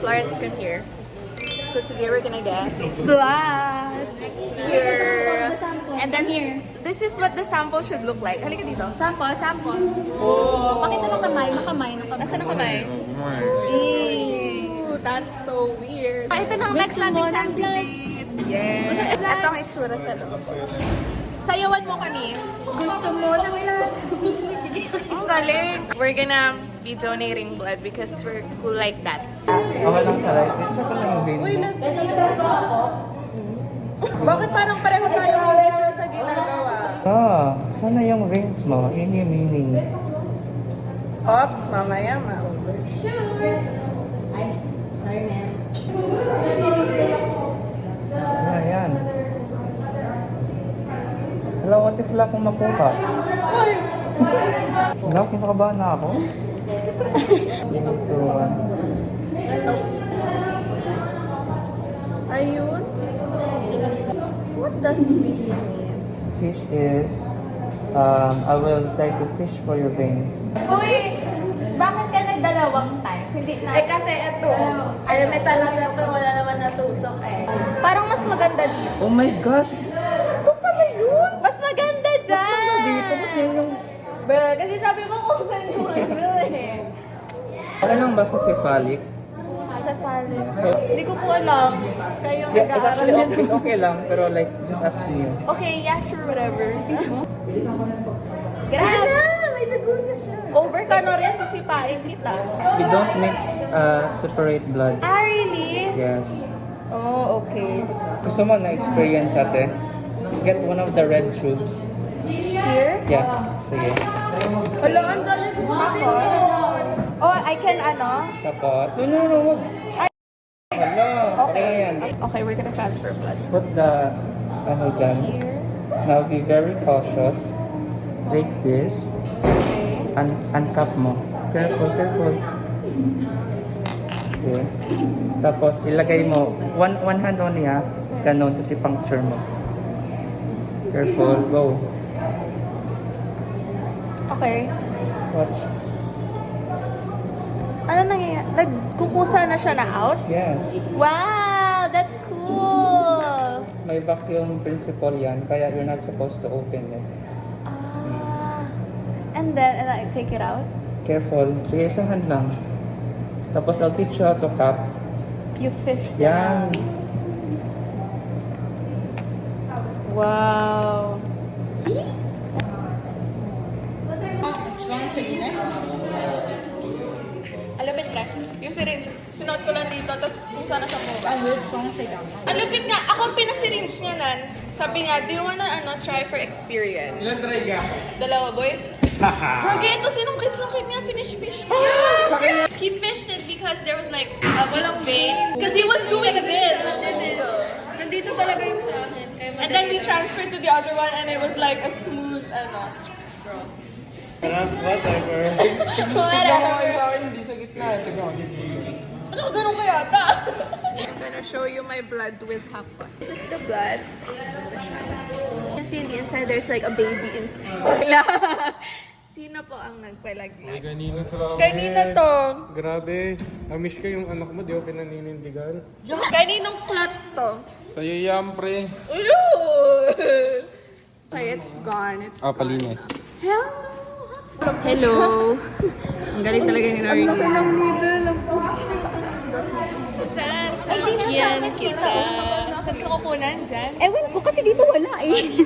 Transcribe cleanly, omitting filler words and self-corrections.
Florence, come here. So today we're gonna get Blood. here. And then here. This is what the sample should look like. Halika dito. Sample. Oh. Pakita ng kamay. Nasaan ang kamay? Ew, that's so weird. Ito na ang next Gusto mo nating ng candidate. Yes. Ito ang itsura sa loob. Sayawan mo kami. Gusto mo ng blood. Ang galing. We're gonna be donating blood because we're cool like that. Okay lang sa right. Check ko lang yung vein mo. Bakit parang pareho tayo hindi sure sa ginagawa? Sana yung veins mo. Yun yung meaning. Ops, mamaya ma. Ay, sorry ma'am. Ayan. Hello, what if wala akong makuha? Wala, kinakabahan na ako. Ayun. What does fish mean? Fish is, I will try to fish for your vein. Uy! Bakit ka nagdalawang times? Hindi na. Kasi ito. Ay, may talaga ito. Wala naman natusok eh. Parang mas maganda dito. Oh my gosh! Ito pala yun! Mas maganda dyan! Dito, ba't yan yung... Kasi sabi mo kung saan yung ano eh. Ano lang ba sa cephalic? Sa pala. So, Hindi ko po alam. Kayong yeah, it's actually nag-aaral okay, it's okay lang, pero like, just ask me. Okay, yeah, sure, whatever. Grabe! May dugo na siya. Over ka na rin, sisipain kita. We don't mix separate blood. Ah, really? Yes. Oh, okay. Gusto mo na experience ate? Get one of the red tubes. Here? Yeah, sige. Wala, ang galing ko yun. Oh, I can ano? Tapos, no, wag. Hala, okay yan. Okay, we're gonna transfer blood. Put the, ano dyan. Here. Now be very cautious. Take this. Uncap mo. Careful. Okay. Tapos, ilagay mo, one hand only ha. Ganon, tapos i-puncture mo. Careful, go. Okay. Watch. Ano nangyayari? Nagkukusa na siya na out? Yes. Wow, that's cool! May vacuum principle yan, kaya you're not supposed to open it. And then I take it out? Careful. Sige, isang hand lang. Tapos, I'll teach you how to cap. You fish them Yan. out. Wow. Alupit ka. Yung syringe. Sinuot ko lang dito, tapos kung sana siya move. Alupit nga. Ako ang pinasiringe niya nan. Sabi nga, do you wanna try for experience? Ilan try ka? Dalawa, boy? Gagi, ito sinungkit niya. Fish. He fished it because there was like a walang vein. Because he was doing this. Nandito talaga yung sa akin. And then we transferred to the other one and it was like a smooth, Whatever. whatever. Hindi sa gitna. Ano, ganun kaya ata? I'm gonna show you my blood with hapon. This is the blood. You can see in the inside there's like a baby inside. Sino po ang nagpalaglag? Kanina salamat. Kanina to. Grabe. Amiss ka yung anak mo, di ko pinaninindigan. Kaninong clot to? Sa'yo yan, pre. Ulo! Okay, it's gone. It's gone. Palinis. Hello! Ang galing talaga ni Nari. Ang lang dito. Sasakyan kita. Saan ka kukunan dyan? Ewan ko kasi dito wala eh.